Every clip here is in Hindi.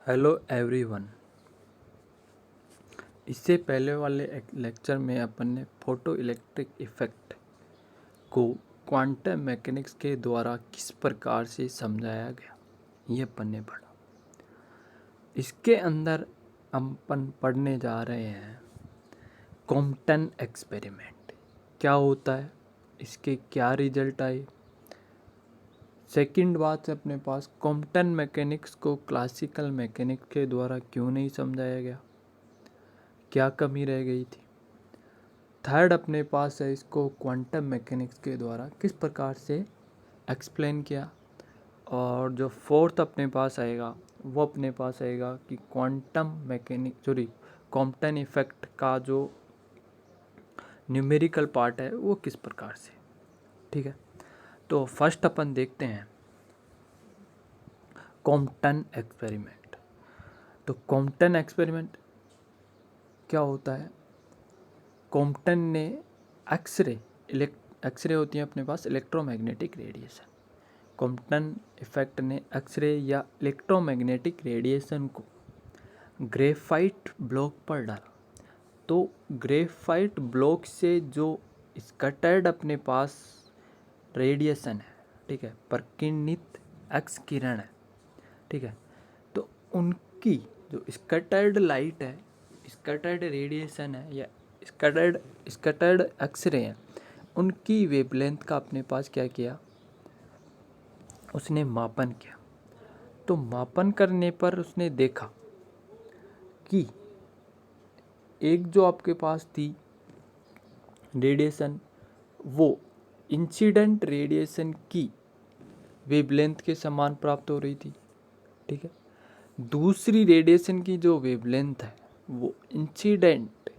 Hello everyone. इससे पहले वाले लेक्चर में अपन ने फोटो इलेक्ट्रिक इफ़ेक्ट को क्वांटम मैकेनिक्स के द्वारा किस प्रकार से समझाया गया ये अपन ने पढ़ा। इसके अंदर अपन पढ़ने जा रहे हैं कॉम्पटन एक्सपेरिमेंट क्या होता है, इसके क्या रिजल्ट आए। सेकंड बात है अपने पास कॉम्पटन मैकेनिक्स को क्लासिकल मैकेनिक्स के द्वारा क्यों नहीं समझाया गया, क्या कमी रह गई थी। थर्ड अपने पास है इसको क्वांटम मैकेनिक्स के द्वारा किस प्रकार से एक्सप्लेन किया। और जो फोर्थ अपने पास आएगा वो अपने पास आएगा कि कॉम्पटन इफेक्ट का जो न्यूमेरिकल पार्ट है वो किस प्रकार से। ठीक है, तो फर्स्ट अपन देखते हैं कॉम्पटन एक्सपेरिमेंट। तो कॉम्पटन एक्सपेरिमेंट क्या होता है। कॉम्पटन ने एक्सरे होती है अपने पास इलेक्ट्रोमैग्नेटिक रेडिएशन। कॉम्पटन इफेक्ट ने एक्सरे या इलेक्ट्रोमैग्नेटिक रेडिएशन को ग्रेफाइट ब्लॉक पर डाला। तो ग्रेफाइट ब्लॉक से जो स्कैटर्ड अपने पास रेडिएशन है, ठीक है, प्रकीर्णित एक्स किरण है, ठीक है, तो उनकी जो स्कैटर्ड लाइट है, स्कैटर्ड रेडिएशन है या स्कैटर्ड एक्सरे हैं, उनकी वेवलेंथ का अपने पास क्या किया, उसने मापन किया। तो मापन करने पर उसने देखा कि एक जो आपके पास थी रेडिएशन वो इंसिडेंट रेडिएशन की वेवलेंथ के समान प्राप्त हो रही थी, ठीक है। दूसरी रेडिएशन की जो वेवलेंथ है वो इंसिडेंट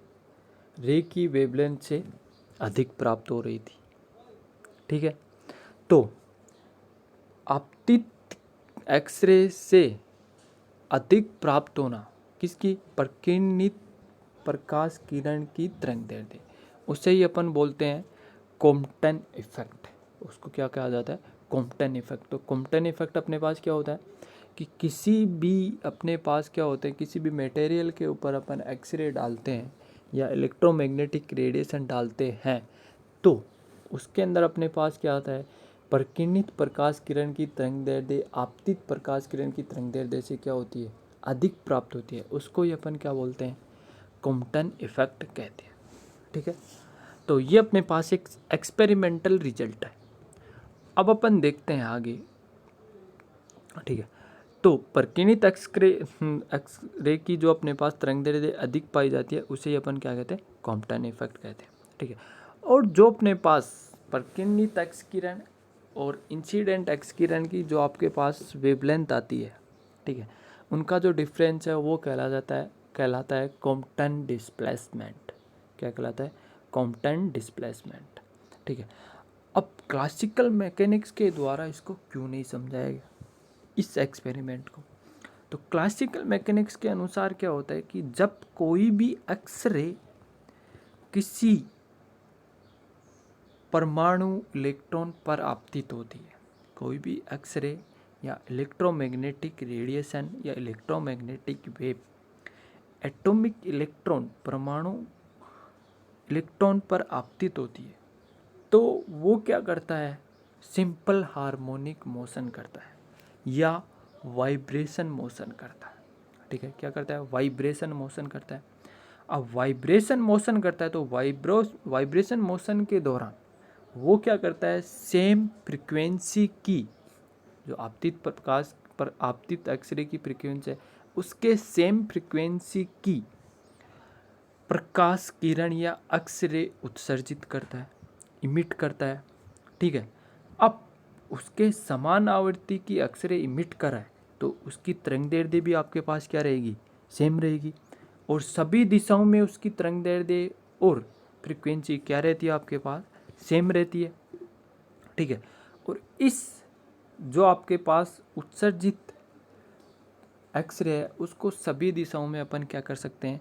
रे की वेवलेंथ से अधिक प्राप्त हो रही थी, ठीक है। तो आपतित एक्सरे से अधिक प्राप्त होना किसकी, प्रकीर्णित प्रकाश किरण की तरंगदैर्ध्य, उसे ही अपन बोलते हैं कॉम्पटन इफेक्ट। उसको क्या कहा जाता है, कॉम्पटन इफेक्ट। तो कॉम्पटन इफेक्ट अपने पास क्या होता है कि किसी भी अपने पास क्या होते हैं, किसी भी मटेरियल के ऊपर अपन एक्सरे डालते हैं या इलेक्ट्रोमैग्नेटिक रेडिएशन डालते हैं तो उसके अंदर अपने पास क्या आता है, प्रकीर्णित प्रकाश किरण की तरंगदैर्ध्य आपतित प्रकाश किरण की तरंगदैर्ध्य से क्या होती है, अधिक प्राप्त होती है। उसको ही अपन क्या बोलते हैं, कॉम्पटन इफेक्ट कहते हैं, ठीक है। तो ये अपने पास एक एक्सपेरिमेंटल रिजल्ट है। अब अपन देखते हैं आगे, ठीक है। तो प्रकीर्णित एक्सरे की जो अपने पास तरंगदैर्ध्य अधिक पाई जाती है उसे ही अपन क्या कहते हैं, कॉम्पटन इफेक्ट कहते हैं, ठीक है। और जो अपने पास प्रकीर्णित एक्स किरण और इंसिडेंट एक्स किरण की जो आपके पास वेवलेंथ आती है, ठीक है, उनका जो डिफरेंस है वो कहलाता है कॉम्पटन डिस्प्लेसमेंट। क्या कहलाता है, कॉम्पटन डिस्प्लेसमेंट, ठीक है। अब क्लासिकल मैकेनिक्स के द्वारा इसको क्यों नहीं समझाया गया इस एक्सपेरिमेंट को। तो क्लासिकल मैकेनिक्स के अनुसार क्या होता है कि जब कोई भी एक्सरे किसी परमाणु इलेक्ट्रॉन पर आपतित होती है, कोई भी एक्सरे या इलेक्ट्रोमैग्नेटिक रेडिएशन या इलेक्ट्रोमैग्नेटिक वेव एटॉमिक इलेक्ट्रॉन परमाणु इलेक्ट्रॉन पर आपतित होती है, तो वो क्या करता है, सिंपल हार्मोनिक मोशन करता है या वाइब्रेशन मोशन करता है, ठीक है। क्या करता है, वाइब्रेशन मोशन करता है। अब वाइब्रेशन मोशन करता है तो वाइब्रेशन मोशन के दौरान वो क्या करता है, सेम फ्रिक्वेंसी की जो आपतित प्रकाश पर आपतित एक्सरे की फ्रिक्वेंसी है उसके सेम फ्रिक्वेंसी की प्रकाश किरण या एक्सरे उत्सर्जित करता है, इमिट करता है, ठीक है। अब उसके समान आवृत्ति की एक्सरे इमिट करा है तो उसकी तरंगदैर्ध्य भी आपके पास क्या रहेगी, सेम रहेगी। और सभी दिशाओं में उसकी तरंगदैर्ध्य और फ्रीक्वेंसी क्या रहती है आपके पास, सेम रहती है, ठीक है। और इस जो आपके पास उत्सर्जित एक्सरे है उसको सभी दिशाओं में अपन क्या कर सकते हैं,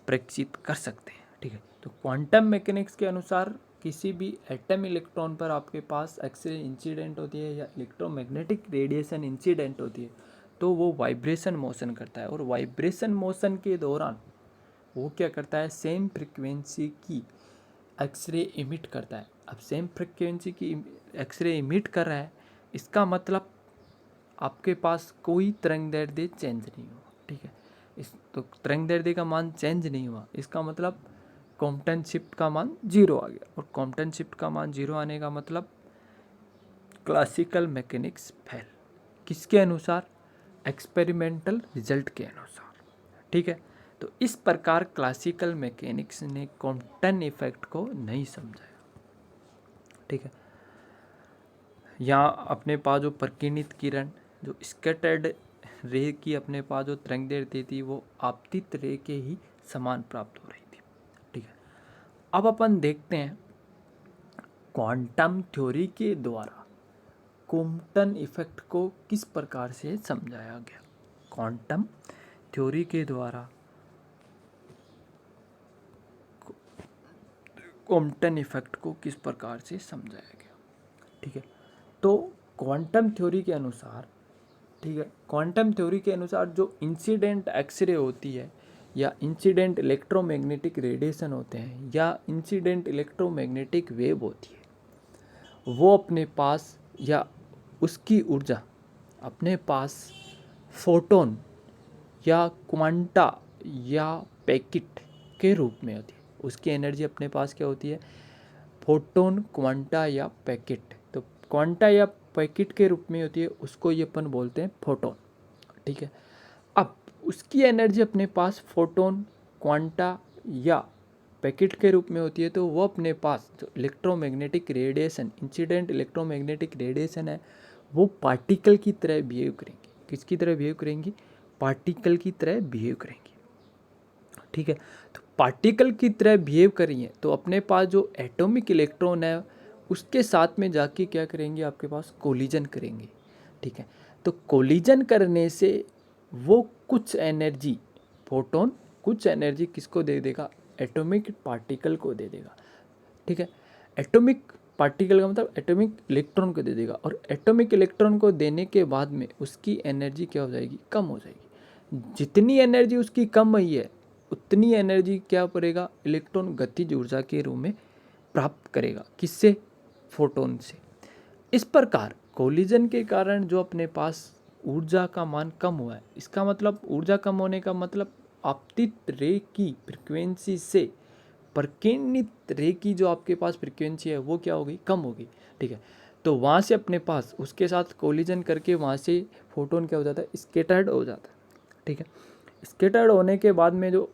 प्रेक्षित कर सकते हैं, ठीक है। तो क्वांटम मैकेनिक्स के अनुसार किसी भी एटम इलेक्ट्रॉन पर आपके पास एक्सरे इंसिडेंट होती है या इलेक्ट्रोमैग्नेटिक रेडिएशन इंसिडेंट होती है तो तो वो वाइब्रेशन मोशन करता है, और वाइब्रेशन मोशन के दौरान वो क्या करता है, सेम फ्रिक्वेंसी की एक्सरे इमिट करता है। अब सेम फ्रिक्वेंसी की एक्सरे इमिट कर रहा है, इसका मतलब आपके पास कोई तरंगदैर्ध्य चेंज नहीं हुआ, ठीक है। इस तो तरंगदैर्ध्य का मान चेंज नहीं हुआ, इसका मतलब कॉम्पटन शिफ्ट का मान 0 आ गया, और कॉम्पटन शिफ्ट का मान 0 आने का मतलब क्लासिकल मैकेनिक्स फेल। किसके अनुसार? एक्सपेरिमेंटल रिजल्ट के अनुसार, ठीक है। तो इस प्रकार क्लासिकल मैकेनिक्स ने कॉम्पटन इफेक्ट को नहीं समझाया, ठीक है। यहाँ अपने पास जो प्रकीर्णित किरण, जो स्कैटर्ड रे की अपने पास जो तरंगदैर्ध्य थी वो आपतित रे के ही समान प्राप्त हो रही थी, ठीक है। अब अपन देखते हैं क्वांटम थ्योरी के द्वारा कॉम्पटन इफेक्ट को किस प्रकार से समझाया गया। क्वांटम थ्योरी के द्वारा कॉम्पटन इफेक्ट को किस प्रकार से समझाया गया, ठीक है। तो क्वांटम थ्योरी के अनुसार, ठीक है, क्वांटम थ्योरी के अनुसार जो इंसिडेंट एक्सरे होती है, या इंसिडेंट इलेक्ट्रोमैग्नेटिक रेडिएशन होते हैं, या इंसिडेंट इलेक्ट्रोमैग्नेटिक वेव होती है, वो अपने पास या उसकी ऊर्जा अपने पास फोटोन या क्वांटा या पैकेट के रूप में होती है। उसकी एनर्जी अपने पास क्या होती है? फोटोन, क्वांटा या पैकेट। तो क्वांटा या पैकेट के रूप में होती है, उसको ये अपन बोलते हैं फोटोन, ठीक है। अब उसकी एनर्जी अपने पास फोटोन, क्वांटा या पैकेट के रूप में होती है, तो वो अपने पास जो electromagnetic radiation, incident electromagnetic radiation है, वो पार्टिकल की तरह बिहेव करेंगी। किसकी तरह बिहेव करेंगी? पार्टिकल की तरह बिहेव करेंगी, ठीक है। तो पार्टिकल की तरह बिहेव करिए तो अपने पास जो एटॉमिक इलेक्ट्रॉन है उसके साथ में जाके क्या करेंगे, आपके पास कोलिजन करेंगे, ठीक है। तो कोलिजन करने से वो कुछ एनर्जी, फोटोन कुछ एनर्जी किसको दे देगा? एटॉमिक पार्टिकल को दे देगा, ठीक है। एटॉमिक पार्टिकल का मतलब एटॉमिक इलेक्ट्रॉन को दे देगा, और एटॉमिक इलेक्ट्रॉन को देने के बाद में उसकी एनर्जी क्या हो जाएगी? कम हो जाएगी। जितनी एनर्जी उसकी कम हुई है उतनी एनर्जी क्या करेगा? इलेक्ट्रॉन गतिज ऊर्जा के रूप में प्राप्त करेगा। किससे? फोटोन से। इस प्रकार कोलिजन के कारण जो अपने पास ऊर्जा का मान कम हुआ है, इसका मतलब ऊर्जा कम होने का मतलब आपतित रे की फ्रिक्वेंसी से प्रकीर्णित रे की जो आपके पास फ्रिक्वेंसी है वो क्या होगी? कम होगी, ठीक है। तो वहाँ से अपने पास उसके साथ कोलिजन करके वहाँ से फोटोन क्या हो जाता है? स्कैटर्ड हो जाता है, ठीक है। स्कैटर्ड होने के बाद में जो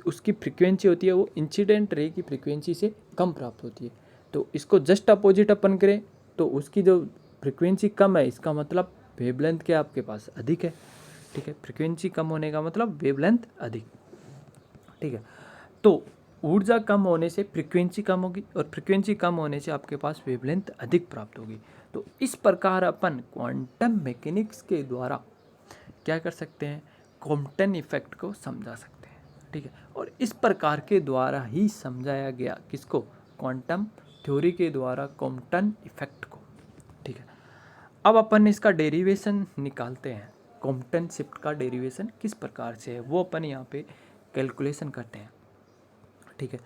उसकी फ्रिक्वेंसी होती है वो इंसिडेंट रे की फ्रिक्वेंसी से कम प्राप्त होती है। तो इसको जस्ट अपोजिट अपन करें तो उसकी जो फ्रिक्वेंसी कम है, इसका मतलब वेवलेंथ क्या आपके पास अधिक है, ठीक है। फ्रिक्वेंसी कम होने का मतलब वेवलेंथ अधिक, ठीक है। तो ऊर्जा कम होने से फ्रिक्वेंसी कम होगी, और फ्रिक्वेंसी कम होने से आपके पास वेवलेंथ अधिक प्राप्त होगी। तो इस प्रकार अपन क्वांटम मैकेनिक्स के द्वारा क्या कर सकते हैं? कॉम्पटन इफेक्ट को समझा सकते हैं, ठीक है। और इस प्रकार के द्वारा ही समझाया गया किसको? क्वांटम थ्योरी के द्वारा कॉम्पटन इफेक्ट को, ठीक है। अब अपन इसका डेरिवेशन निकालते हैं। कॉम्पटन शिफ्ट का डेरिवेशन किस प्रकार से है वो अपन यहाँ पे कैलकुलेशन करते हैं, ठीक है।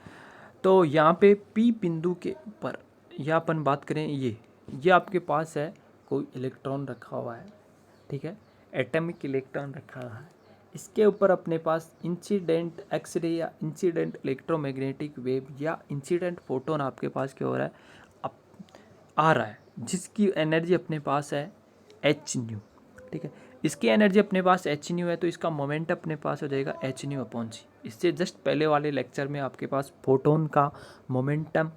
तो यहाँ पे P बिंदु के ऊपर या अपन बात करें, ये आपके पास है कोई इलेक्ट्रॉन रखा हुआ है, ठीक है, एटॉमिक इलेक्ट्रॉन रखा हुआ है। इसके ऊपर अपने पास इंसिडेंट एक्सरे या इंसिडेंट इलेक्ट्रोमैग्नेटिक वेव या इंसिडेंट फोटोन आपके पास क्या हो रहा है? अब आ रहा है, जिसकी एनर्जी अपने पास है एच न्यू, ठीक है। इसकी एनर्जी अपने पास एच न्यू है, तो इसका मोमेंट अपने पास हो जाएगा एच न्यू अपॉन सी। इससे जस्ट पहले वाले लेक्चर में आपके पास फोटोन का मोमेंटम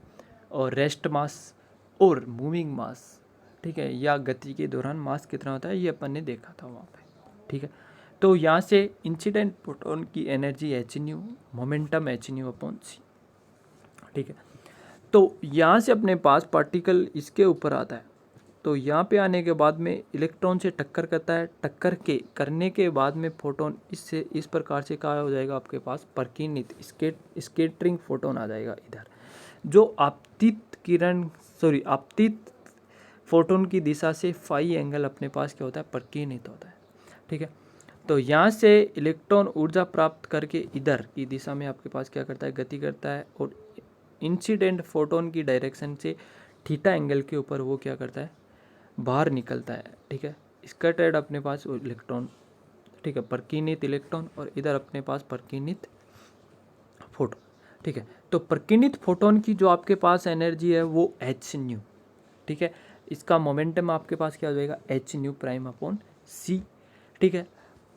और रेस्ट मास और मूविंग मास, ठीक है, या गति के दौरान मास कितना होता है ये अपन ने देखा था वहाँ पे, ठीक है। तो यहाँ से इंसिडेंट फोटोन की energy h nu, momentum h nu upon c, ठीक है। तो यहाँ से अपने पास पार्टिकल इसके ऊपर आता है, तो यहाँ पे आने के बाद में इलेक्ट्रॉन से टक्कर करता है, करने के बाद में फोटोन इससे इस प्रकार से क्या हो जाएगा? आपके पास प्रकीर्णित स्कैटरिंग फोटोन आ जाएगा इधर, जो आपतित फोटोन की दिशा से फाई एंगल अपने पास क्या होता है, प्रकीर्णित होता है। ठीक है, तो यहाँ से इलेक्ट्रॉन ऊर्जा प्राप्त करके इधर की दिशा में आपके पास क्या करता है, गति करता है, और इंसिडेंट फोटोन की डायरेक्शन से थीटा एंगल के ऊपर वो क्या करता है, बाहर निकलता है। ठीक है, स्कैटर्ड अपने पास इलेक्ट्रॉन, ठीक है, प्रकीर्णित इलेक्ट्रॉन, और इधर अपने पास प्रकीर्णित फोटोन। ठीक है, तो प्रकीर्णित फोटोन की जो आपके पास एनर्जी है वो एच न्यू। ठीक है, इसका मोमेंटम आपके पास क्या हो जाएगा, h nu prime upon c. ठीक है,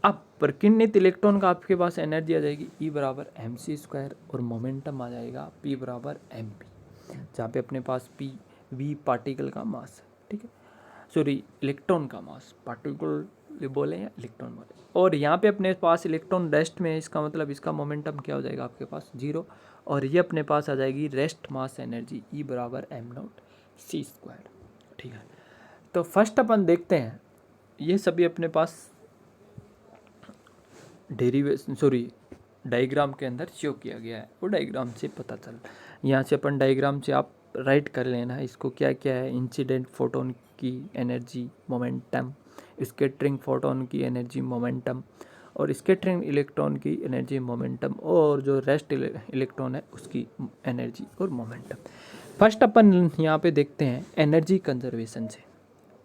अब प्रकीर्णित इलेक्ट्रॉन का आपके पास एनर्जी आ जाएगी ई बराबर एम सी स्क्वायर, और मोमेंटम आ जाएगा पी बराबर एम पी, जहाँ पे अपने पास पी वी पार्टिकल का मास है। ठीक है, सॉरी इलेक्ट्रॉन का मास, पार्टिकल बोले या इलेक्ट्रॉन बोले, और यहाँ पे अपने पास इलेक्ट्रॉन रेस्ट में है, इसका मतलब इसका मोमेंटम क्या हो जाएगा आपके पास, जीरो, और ये अपने पास आ जाएगी रेस्ट मास एनर्जी ई बराबर एम नॉट सी स्क्वायर। ठीक है, तो फर्स्ट अपन देखते हैं, ये सभी अपने पास डेरिवेशन सॉरी डायग्राम के अंदर शो किया गया है, वो डायग्राम से पता चल, यहाँ से अपन डायग्राम से आप राइट कर लेना है इसको, क्या क्या है, इंसिडेंट फोटोन की एनर्जी मोमेंटम, स्कैटरिंग फोटोन की एनर्जी मोमेंटम, और स्कैटरिंग इलेक्ट्रॉन की एनर्जी मोमेंटम, और जो रेस्ट इलेक्ट्रॉन है उसकी एनर्जी और मोमेंटम। फर्स्ट अपन यहाँ पे देखते हैं एनर्जी कंजर्वेशन से,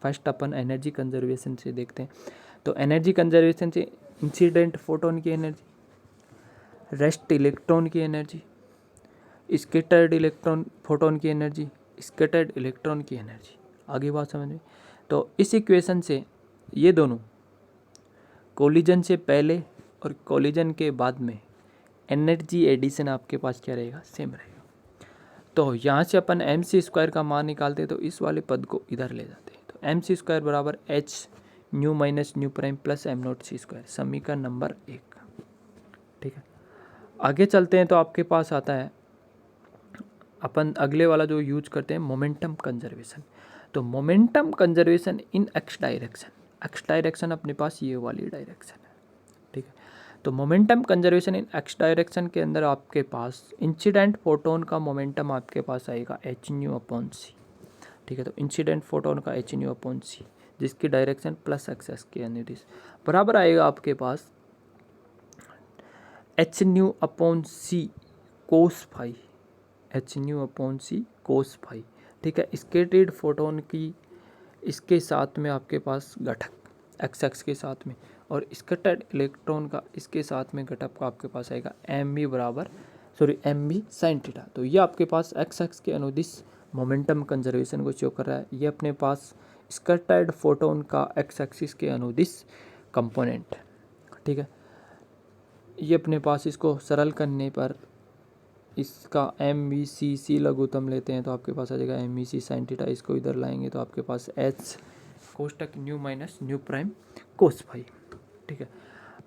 फर्स्ट अपन एनर्जी कंजर्वेशन से देखते हैं। तो एनर्जी कंजर्वेशन से इंसिडेंट फोटोन की एनर्जी, रेस्ट इलेक्ट्रॉन की एनर्जी, स्कैटर्ड इलेक्ट्रॉन फोटोन की एनर्जी, स्कैटर्ड इलेक्ट्रॉन की एनर्जी, आगे बात समझ में। तो इस इक्वेशन से ये दोनों कोलिजन से पहले और कोलिजन के बाद में एनर्जी एडिशन आपके पास क्या रहेगा, सेम रहेगा। तो यहाँ से अपन एम सी स्क्वायर का मान निकालते हैं, तो इस वाले पद को इधर ले जाते हैं, तो एम सी स्क्वायर बराबर H nu minus nu prime plus M naught C square, समीकरण नंबर 1। ठीक है, आगे चलते हैं, तो आपके पास आता है अपन अगले वाला जो यूज करते हैं मोमेंटम कंजर्वेशन। तो momentum conservation in x direction, x direction अपने पास ये वाली डायरेक्शन है। ठीक है, तो momentum conservation in x direction के अंदर आपके पास इंसिडेंट फोटोन का मोमेंटम आपके पास आएगा एच न्यू अपॉन सी। ठीक है, तो इंसिडेंट फोटोन का एच न्यू अपॉन सी, जिसकी डायरेक्शन प्लस एक्स के अनुदिश बराबर आएगा आपके पास h nu upon c cos phi, h nu upon c cos phi. ठीक है, स्कैटर्ड फोटोन की इसके साथ में आपके पास घटक एक्स के साथ में, और स्कैटर्ड इलेक्ट्रॉन का इसके साथ में घटक का आपके पास आएगा एम बी बराबर एम बी साइन थीटा। तो ये आपके पास एक्स के अनुदिश मोमेंटम कंजर्वेशन को शो कर रहा है। ये अपने पास स्कैटर्ड फोटोन का एक्स एक्सिस के अनुदिश कंपोनेंट। ठीक है, ये अपने पास इसको सरल करने पर इसका एम बी सी लघुत्तम लेते हैं, तो आपके पास आ जाएगा m b c sine theta. इसको इधर लाएंगे तो आपके पास एच कोष्टक nu minus nu prime cos phi. ठीक है,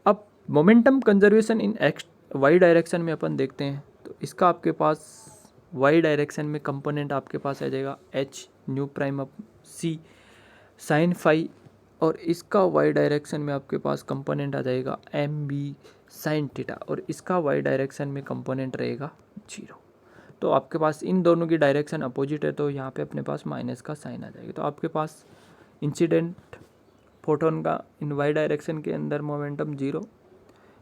अब momentum conservation in x y direction में अपन देखते हैं, तो इसका आपके पास वाई डायरेक्शन में कंपोनेंट आपके पास आ जाएगा h nu prime up c sine phi, और इसका वाई डायरेक्शन में आपके पास कंपोनेंट आ जाएगा एम बी साइन थीटा, और इसका वाई डायरेक्शन में कंपोनेंट रहेगा 0। तो आपके पास इन दोनों की डायरेक्शन अपोजिट है, तो यहाँ पे अपने पास माइनस का साइन आ जाएगा। तो आपके पास इंसिडेंट फोटोन का इन वाई डायरेक्शन के अंदर मोमेंटम 0,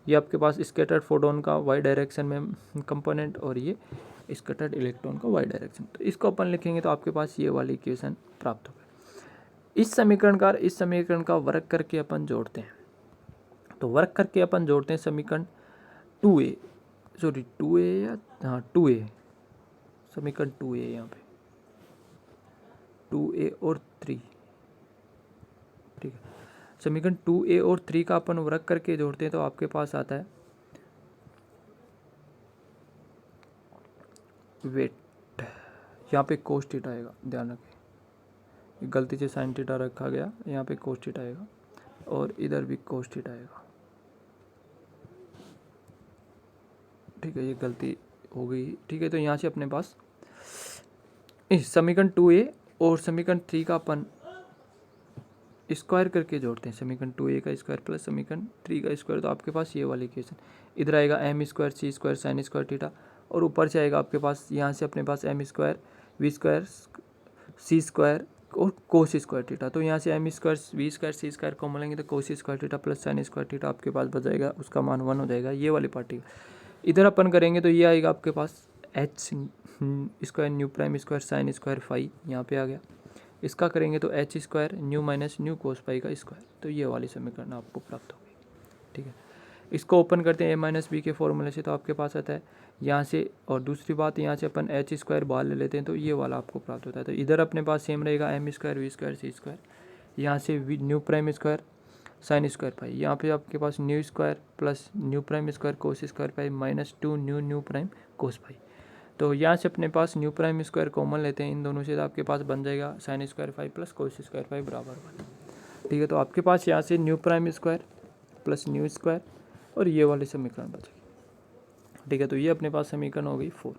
ये आपके पास स्कैटर्ड फोटोन का वाई डायरेक्शन में कंपोनेंट, और ये स्कैटर्ड इलेक्ट्रॉन का वाई डायरेक्शन। तो इसको अपन लिखेंगे तो आपके पास ये वाली इक्वेशन प्राप्त होगा। इस समीकरण का वर्क करके अपन जोड़ते हैं, तो वर्क करके अपन जोड़ते हैं समीकरण 2a समीकरण 2a यहाँ पे 2a और 3। ठीक है, समीकरण 2a और 3 का अपन वर्क करके जोड़ते हैं, तो आपके पास आता है वेट, यहाँ पे कोस थीटा आएगा, ध्यान रखें, गलती से साइन थीटा रखा गया, यहाँ पे कोस थीटा आएगा, और इधर भी कोस थीटा आएगा। ठीक है, ये गलती हो गई। ठीक है, तो यहाँ से अपने पास इस समीकरण 2a और समीकरण 3 का अपन स्क्वायर करके जोड़ते हैं, समीकरण 2a का स्क्वायर प्लस समीकरण 3 का स्क्वायर, तो आपके पास ये वाली इक्वेशन इधर आएगा एम स्क्वायर सी स्क्वायर साइन स्क्वायर थीटा, और ऊपर से आएगा आपके पास यहाँ से अपने पास m square we square C square और कोस स्क्वायर थीटा। तो यहाँ से m square we square C square common लेंगे तो cos square theta plus sine square theta आपके पास बच जाएगा, उसका मान 1 हो जाएगा ये वाली पार्टी। इधर अपन करेंगे तो ये आएगा आपके पास h square nu prime square sine square phi, यहाँ पे आ गया। इसका करेंगे तो h square nu minus nu cos pi का स्क्वायर, तो ये वाली समीकरण आपको प्राप्त होगी। ठीक है, इसको ओपन करते हैं ए माइनस बी के फॉर्मूले से, तो आपके पास आता है यहाँ से। और दूसरी बात यहाँ से अपन एच स्क्वायर बाहर ले लेते हैं तो ये वाला आपको प्राप्त होता है। तो इधर अपने पास सेम रहेगा m square we square C square, यहाँ से v nu prime square sine square pi, यहाँ पे आपके पास nu square plus nu prime square cos square pi minus 2 nu prime cos pi. तो यहाँ से अपने पास न्यू प्राइम स्क्वायर कॉमन लेते हैं इन दोनों से, तो आपके पास बन जाएगा sine square five plus cos square five बराबर 1। ठीक है, तो आपके पास यहाँ से new prime square plus new square और ये वाली समीकरण बचेगी। ठीक है, तो ये अपने पास समीकरण हो गई 4।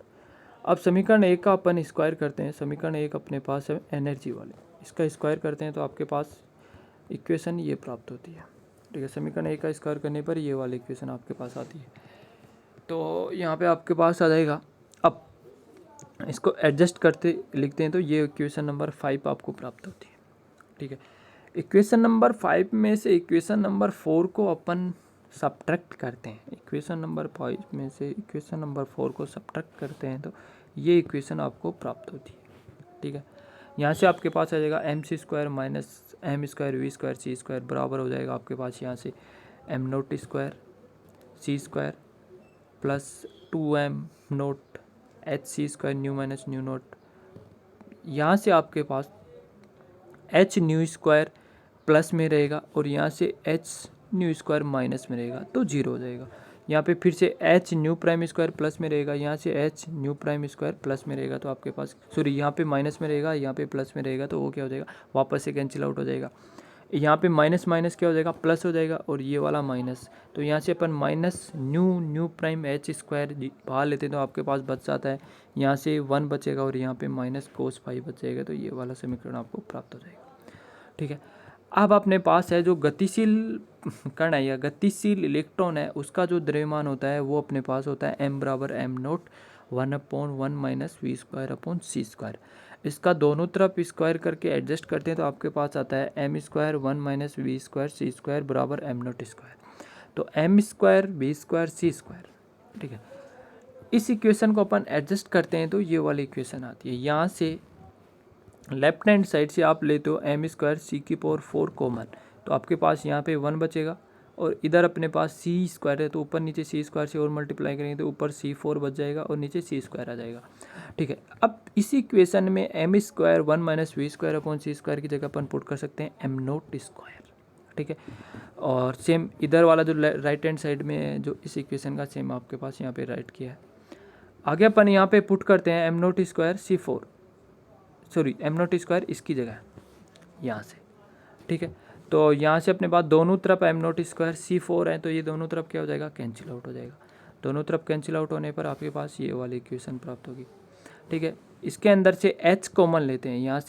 अब समीकरण 1 का अपन स्क्वायर करते हैं। समीकरण 1 अपने पास है एनर्जी वाले, इसका स्क्वायर करते हैं तो आपके पास इक्वेशन ये प्राप्त होती है। ठीक है, समीकरण 1 का स्क्वायर करने पर ये वाली इक्वेशन आपके पास आती है। तो यहाँ पे आपके पास आ जाएगा। अब इसको एडजस्ट करते लिखते हैं तो ये इक्वेशन नंबर 5 आपको प्राप्त होती है। ठीक है, इक्वेशन नंबर 5 में से इक्वेशन नंबर 4 को अपन सब्ट्रैक्ट करते हैं। इक्वेशन नंबर 5 में से इक्वेशन नंबर 4 को सब्ट्रैक्ट करते हैं तो ये इक्वेशन आपको प्राप्त होती है। ठीक है, यहाँ से आपके पास आ जाएगा m C square minus m square we square C square बराबर हो जाएगा आपके पास यहाँ से एम नोट स्क्वायर सी square plus 2m naught h c square nu minus nu naught. यहाँ से आपके पास एच न्यू स्क्वायर प्लस में रहेगा और यहाँ से एच न्यू स्क्वायर माइनस में रहेगा तो 0 हो जाएगा। यहाँ पे फिर से H nu prime square plus में रहेगा, यहाँ से H nu prime square plus में रहेगा तो आपके पास यहाँ पे माइनस में रहेगा, यहाँ पे प्लस में रहेगा तो वो क्या हो जाएगा वापस से कैंसिल आउट हो जाएगा। यहाँ पे माइनस माइनस क्या हो जाएगा प्लस हो जाएगा और ये वाला माइनस, तो यहाँ से अपन minus nu prime h square बाहर लेते हैं तो आपके पास बच जाता है यहाँ से 1 बचेगा और यहाँ पे माइनस कोस 5 बच जाएगा, तो ये वाला समीकरण आपको प्राप्त हो जाएगा। ठीक है, अब अपने पास है जो गतिशील कण है या गतिशील इलेक्ट्रॉन है, उसका जो द्रव्यमान होता है वो अपने पास होता है m बराबर m naught 1/1 minus V square upon C square. इसका दोनों तरफ स्क्वायर करके एडजस्ट करते हैं तो आपके पास आता है m square 1 minus V square सी स्क्वायर बराबर m नोट स्क्वायर। तो m square we square C square. ठीक है, इस इक्वेशन को अपन एडजस्ट करते हैं तो ये वाली इक्वेशन आती है। यहाँ से लेफ्ट हैंड साइड से आप लेते हो एम स्क्वायर सी की पावर 4 कॉमन, तो आपके पास यहाँ पे 1 बचेगा और इधर अपने पास सी स्क्वायर है तो ऊपर नीचे सी स्क्वायर से और मल्टीप्लाई करेंगे तो ऊपर सी 4 बच जाएगा और नीचे सी स्क्वायर आ जाएगा। ठीक है, अब इसी इक्वेशन में M square 1 minus V square upon C square की जगह अपन पुट कर सकते हैं एम नोट स्क्वायर। ठीक है, और सेम इधर वाला जो राइट हैंड साइड में जो इस इक्वेशन का सेम आपके पास यहाँ पे राइट किया है। आगे अपन यहाँ पे पुट करते हैं एम नोट स्क्वायर सी 4 एम नोट स्क्वायर इसकी जगह यहाँ से। ठीक है, तो यहाँ से अपने पास दोनों तरफ एम नोट स्क्वायर सी 4 है तो ये दोनों तरफ क्या हो जाएगा कैंसिल आउट हो जाएगा। दोनों तरफ कैंसिल आउट होने पर आपके पास ये वाली इक्वेशन प्राप्त होगी। ठीक है, इसके अंदर से h कॉमन लेते हैं, यहाँ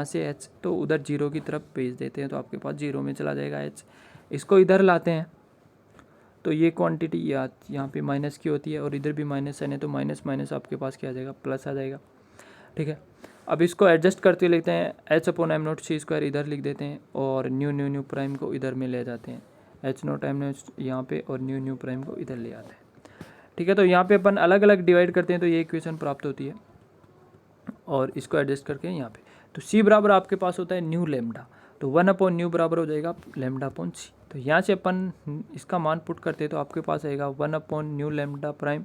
से h तो उधर 0 की तरफ भेज देते हैं तो आपके पास 0 में चला जाएगा h। इसको इधर लाते हैं तो ये क्वांटिटी यहाँ पे माइनस की होती है और इधर भी माइनस है तो माइनस माइनस आपके पास क्या आ जाएगा प्लस आ जाएगा। ठीक है, अब इसको एडजस्ट करते लिखते हैं H upon m naught c square इधर लिख देते हैं और न्यू प्राइम को इधर में ले जाते हैं, एच नोट एम नोट यहाँ पे और न्यू प्राइम को इधर ले आते हैं। ठीक है, तो यहाँ पे अपन अलग अलग डिवाइड करते हैं तो ये इक्वेशन प्राप्त होती है और इसको एडजस्ट करके यहाँ पे तो सी बराबर आपके पास होता है न्यू लेमडा, तो 1 अपॉन न्यू बराबर हो जाएगा लेमडा अपॉन सी। तो यहाँ से अपन इसका मान पुट करते हैं तो आपके पास आएगा 1 upon new lambda prime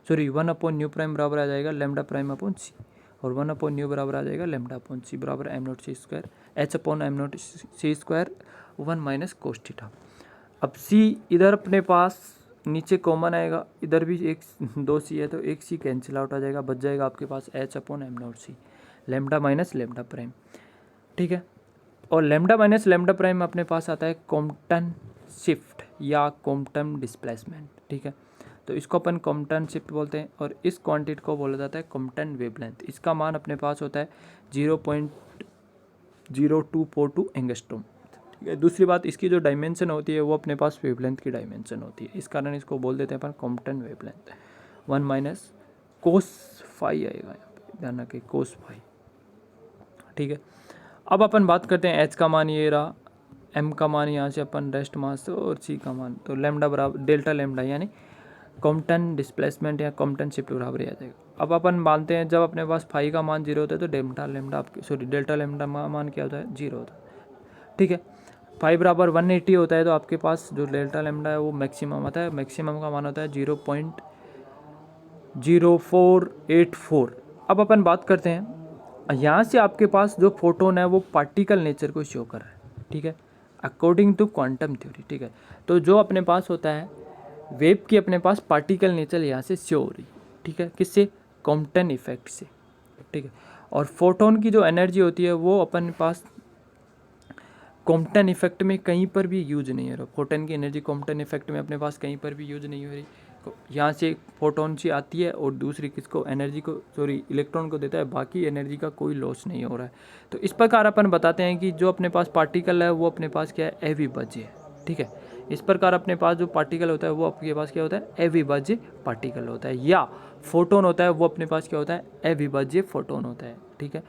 1 upon new prime बराबर आ जाएगा लेमडा प्राइम अपॉन सी और 1 अपॉन न्यू बराबर आ जाएगा लेमडा अपॉन सी बराबर m naught c square h upon m naught c square 1 minus cos theta. अब सी इधर अपने पास नीचे कॉमन आएगा, इधर भी एक 2 सी है तो एक सी कैंसिल आउट आ जाएगा, बच जाएगा आपके पास एच अपॉन एम नोट सी लेमडा माइनस लेमडा प्राइम। ठीक है, और लेमडा माइनस लेमडा प्राइम अपने पास आता है कॉम्पटन शिफ्ट या कॉम्पटन डिस्प्लेसमेंट। ठीक है, तो इसको अपन कॉम्पटन शिफ्ट बोलते हैं और इस क्वांटिटी को बोला जाता है कॉम्पटन वेवलेंथ। इसका मान अपने पास होता है 0.0242 एंगस्ट्रॉम। ठीक है, दूसरी बात इसकी जो डायमेंशन होती है वो अपने पास वेवलेंथ की डायमेंशन होती है, इस कारण इसको बोल देते हैं अपन Compton wavelength. 1 minus cos phi आएगा यहाँ पे, ध्यान रखें कोस फाई। ठीक है, अब अपन बात करते हैं एच का मान ये रहा, एम का मान यहाँ से अपन रेस्ट मास और सी का मान, तो लैम्डा बराबर डेल्टा लैम्डा यानी कॉम्पटन डिस्प्लेसमेंट या कॉम्पटन शिफ्ट बराबर आ जाएगा। अब अपन मानते हैं जब अपने पास फाई का मान 0 होता है तो डेल्टा लैम्डा डेल्टा लैम्डा मान क्या होता है, 0 होता है। ठीक है, फाई बराबर 180 होता है तो आपके पास जो डेल्टा लैम्डा है वो मैक्सिमम आता है, मैक्सिमम का मान होता है 0.0484। अब अपन बात करते हैं, यहाँ से आपके पास जो फोटोन है वो पार्टिकल नेचर को शो कर रहा है। ठीक है, अकॉर्डिंग टू क्वांटम थ्योरी। ठीक है, तो जो अपने पास होता है वेव की अपने पास पार्टिकल नेचर यहाँ से शो हो रही। ठीक है, किससे, कॉम्पटन इफेक्ट से। ठीक है, और फोटोन की जो एनर्जी होती है वो अपने पास कॉम्पटन इफेक्ट में कहीं पर भी यूज नहीं हो रहा। फोटोन की एनर्जी कॉम्पटन इफेक्ट में अपने पास कहीं पर भी यूज नहीं हो रही। यहाँ से फोटोन से आती है और दूसरी किसको, एनर्जी को, इलेक्ट्रॉन को देता है, बाकी एनर्जी का कोई लॉस नहीं हो रहा है। तो इस प्रकार अपन बताते हैं कि जो अपने पास पार्टिकल है वो अपने पास क्या है, अविभाज्य है। ठीक है, इस प्रकार अपने पास जो पार्टिकल होता है वो आपके पास क्या होता है, अविभाज्य पार्टिकल होता है, या फोटोन होता है वो अपने पास क्या होता है, अविभाज्य फोटोन होता है। ठीक है,